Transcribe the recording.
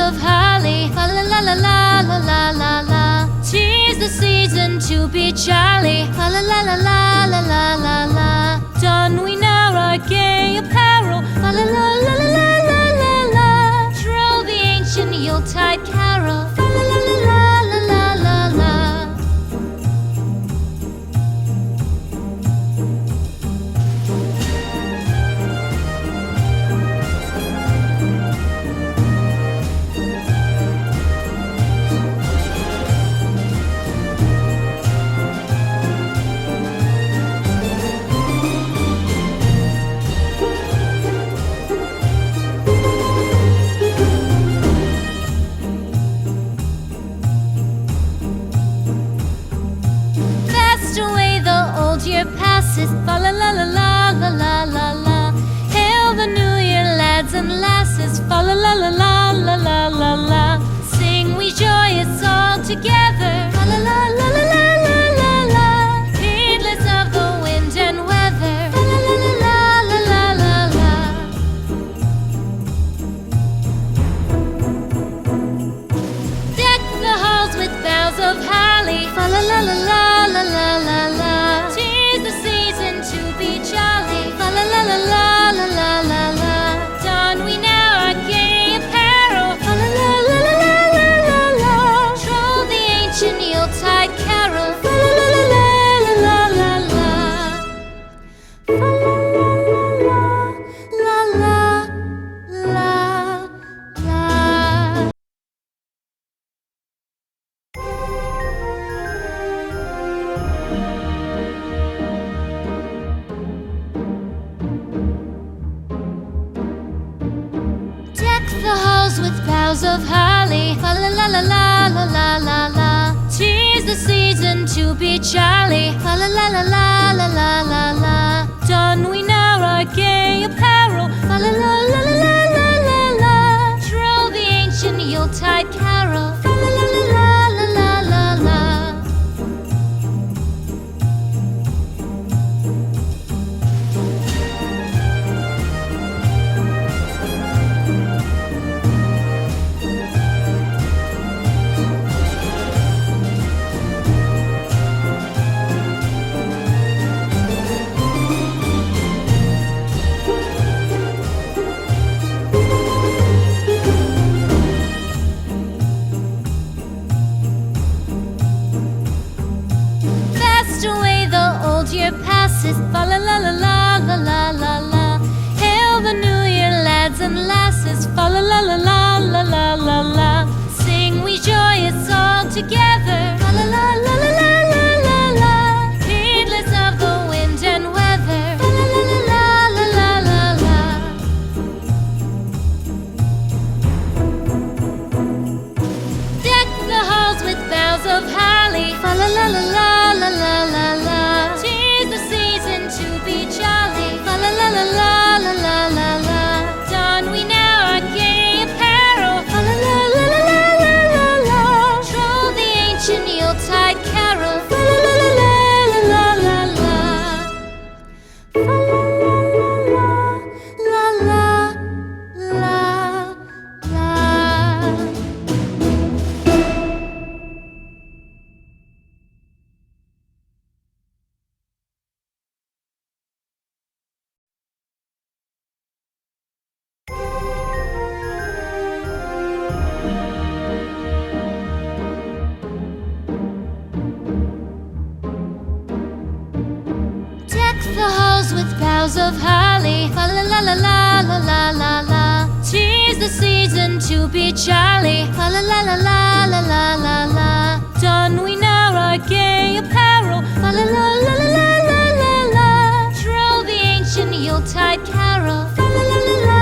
of holly. Fa la la la la la la la la. 'Tis the season to be jolly. Fa la la la la la la la la. Don we now our gay apparel. Fa la la la la la la la la. Troll the ancient Yuletide carol. Fa la la la la la la la la. Year passes, fa la la la la la la la la. Hail the new year, lads and lasses, fa la la la la la la la la. Sing we joyous all together, fa la la la la la la la la. Heedless of the wind and weather, fa la la la la la la la la. Deck the halls with boughs of holly, fa la la la la la la la la. La la la la la la la. Don we now our gay apparel. La la la la la la la la. Troll the ancient Yuletide carol. La la la la la la la la. La la la la la. The halls with boughs of holly, fa la la la la la la la la. 'Tis the season to be jolly, fa la la la la la la la la. Don we now our gay apparel, fa la la la la la la la la. Troll the ancient Yuletide carol, fa la la la la la la la la. Year passes, fa la la la la la la la la. Hail the new year, lads and lasses, fa la la la la la la la la. Sing we joyous all together, fa la la la la la la la la. Heedless of the wind and weather, fa la la la la la la la la. Deck the halls with boughs of holly, fa la la la la la la la la. La la la la la la la la. Don we now our gay apparel. La la la la la la la la. Troll the ancient Yuletide carol. La la la la la la la la. La la la la la la. The halls with boughs of holly, fa la la la la la la la la. 'Tis the season to be jolly, fa la la la la la la la la. Don we now our gay apparel, fa la la la la la la la la. Troll the ancient Yuletide carol, fa la la la la la la la la. La la la la la la la la la. La la la la la la la la. La la la la la la la la. La la la la la la la la. La la la la la la la la. La la la la la la la la.